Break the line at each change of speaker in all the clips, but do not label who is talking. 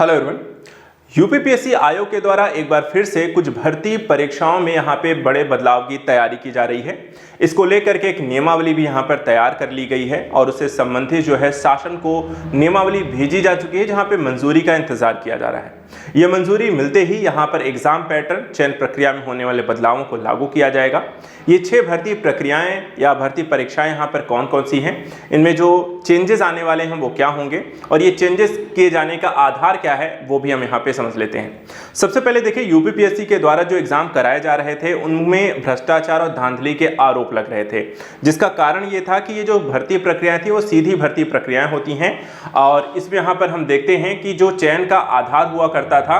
Hello everyone. UPPSC आयोग के द्वारा एक बार फिर से कुछ भर्ती परीक्षाओं में यहाँ पे बड़े बदलाव की तैयारी की जा रही है। इसको लेकर के एक नियमावली भी यहाँ पर तैयार कर ली गई है और उससे संबंधित जो है शासन को नियमावली भेजी जा चुकी है, जहाँ पे मंजूरी का इंतजार किया जा रहा है। यह मंजूरी मिलते ही यहाँ पर एग्जाम पैटर्न चयन प्रक्रिया में होने वाले बदलावों को लागू किया जाएगा। ये 6 भर्ती प्रक्रियाएं या भर्ती परीक्षाएं यहाँ पर कौन कौन सी हैं, इनमें जो चेंजेस आने वाले हैं वो क्या होंगे और ये चेंजेस किए जाने का आधार क्या है वो भी हम यहाँ पे समझ लेते हैं। सबसे पहले देखिए, यूपीपीएससी के द्वारा जो एग्जाम कराए जा रहे थे उनमें भ्रष्टाचार और धांधली के आरोप लग रहे थे, जिसका कारण ये था कि ये जो भर्ती प्रक्रियाएं थी वो सीधी भर्ती प्रक्रियाएं होती हैं और इसमें यहाँ पर हम देखते हैं कि जो चयन का आधार हुआ करता था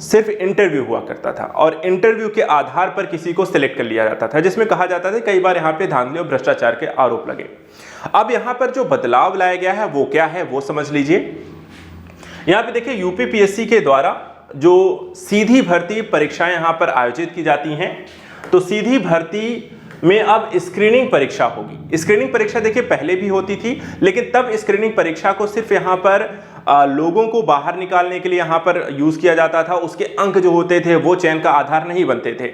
सिर्फ इंटरव्यू हुआ करता था और इंटरव्यू के आधार पर किसी को सिलेक्ट कर लिया जाता था, जिसमें कहा जाता था कई बार यहाँ पे धांधली और भ्रष्टाचार के आरोप लगे। अब यहाँ पर जो बदलाव लाया गया है वो क्या है वो समझ लीजिए। यहाँ पे देखिए, यूपीपीएससी के द्वारा जो सीधी भर्ती परीक्षाएं यहाँ पर आयोजित की जाती हैं, तो सीधी भर्ती में अब स्क्रीनिंग परीक्षा होगी। स्क्रीनिंग परीक्षा देखिए पहले भी होती थी, लेकिन तब स्क्रीनिंग परीक्षा को सिर्फ यहाँ पर लोगों को बाहर निकालने के लिए यहाँ पर यूज किया जाता था। उसके अंक जो होते थे वो चयन का आधार नहीं बनते थे,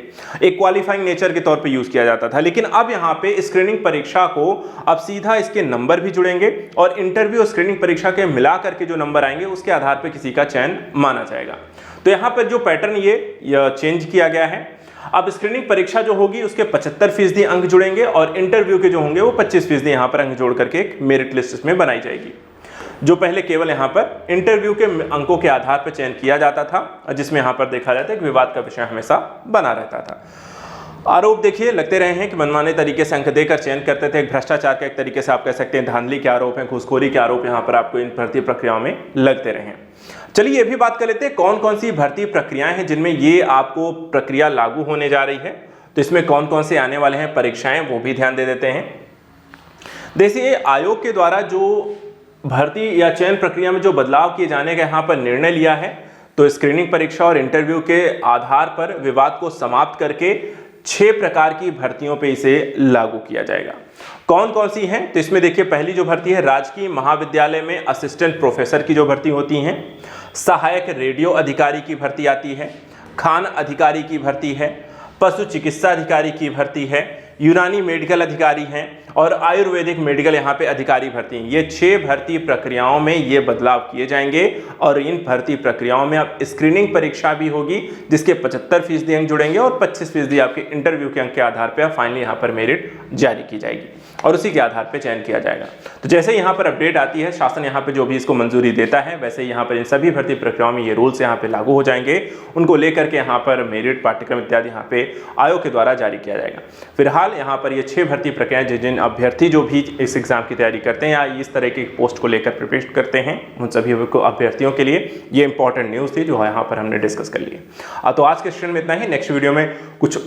एक क्वालिफाइंग नेचर के तौर पे यूज किया जाता था। लेकिन अब यहाँ पे स्क्रीनिंग परीक्षा को अब सीधा इसके नंबर भी जुड़ेंगे और इंटरव्यू और स्क्रीनिंग परीक्षा के मिला करके जो नंबर आएंगे उसके आधार पर किसी का चयन माना जाएगा। तो यहाँ पर जो पैटर्न ये चेंज किया गया है, अब स्क्रीनिंग परीक्षा जो होगी उसके 75% अंक जुड़ेंगे और इंटरव्यू के जो होंगे वो 25% यहाँ पर अंक जोड़ करके एक मेरिट लिस्ट में बनाई जाएगी। जो पहले केवल यहाँ पर इंटरव्यू के अंकों के आधार पर चयन किया जाता था, जिसमें यहाँ पर देखा जाता है कि विवाद का विषय हमेशा बना रहता था। आरोप देखिए लगते रहे हैं कि मनमाने तरीके से अंक देकर चयन करते थे। भ्रष्टाचार का एक तरीके से आप कह सकते हैं, धांधली के आरोप हैं, घूसखोरी के आरोप यहाँ पर आपको इन भर्ती प्रक्रियाओं में लगते रहे। चलिए ये भी बात कर लेते हैं कौन कौन सी भर्ती प्रक्रियाएं हैं जिनमें ये आपको प्रक्रिया लागू होने जा रही है। तो इसमें कौन कौन से आने वाले हैं परीक्षाएं वो भी ध्यान दे देते हैं। देखिए, आयोग के द्वारा जो भर्ती या चयन प्रक्रिया में जो बदलाव किए जाने का यहाँ पर निर्णय लिया है, तो स्क्रीनिंग परीक्षा और इंटरव्यू के आधार पर विवाद को समाप्त करके 6 प्रकार की भर्तियों पे इसे लागू किया जाएगा। कौन कौन सी हैं? तो इसमें देखिए, पहली जो भर्ती है राजकीय महाविद्यालय में असिस्टेंट प्रोफेसर की जो भर्ती होती हैं, सहायक रेडियो अधिकारी की भर्ती आती है, खान अधिकारी की भर्ती है, पशु चिकित्सा अधिकारी की भर्ती है, यूनानी मेडिकल अधिकारी हैं और आयुर्वेदिक मेडिकल यहाँ पे अधिकारी भर्ती हैं। ये 6 भर्ती प्रक्रियाओं में ये बदलाव किए जाएंगे और इन भर्ती प्रक्रियाओं में अब स्क्रीनिंग परीक्षा भी होगी जिसके 75% अंक जुड़ेंगे और 25% आपके इंटरव्यू के अंक के आधार पर फाइनली यहाँ पर मेरिट जारी की जाएगी और उसी के आधार पर चयन किया जाएगा। तो जैसे यहाँ पर अपडेट आती है, शासन यहाँ पे जो भी इसको मंजूरी देता है, वैसे यहाँ पर इन सभी भर्ती प्रक्रियाओं में ये रूल्स यहाँ पे लागू हो जाएंगे। उनको लेकर के यहाँ पर मेरिट, पाठ्यक्रम इत्यादि यहाँ पे आयोग के द्वारा जारी किया जाएगा। फिलहाल यहाँ पर ये 6 भर्ती प्रक्रियाएं जिन अभ्यर्थी जो भी इस एग्जाम की तैयारी करते हैं या इस तरह की पोस्ट को लेकर प्रिपेयर करते हैं, उन सभी अभ्यर्थियों के लिए ये इंपॉर्टेंट न्यूज़ थी जो यहाँ पर हमने डिस्कस कर ली। तो आज के सेशन में इतना ही। नेक्स्ट वीडियो में कुछ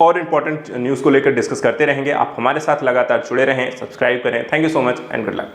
और इंपॉर्टेंट न्यूज़ को लेकर डिस्कस करते रहेंगे। आप हमारे साथ लगातार जुड़े रहें, सब्सक्राइब करें। Thank you so much and good luck.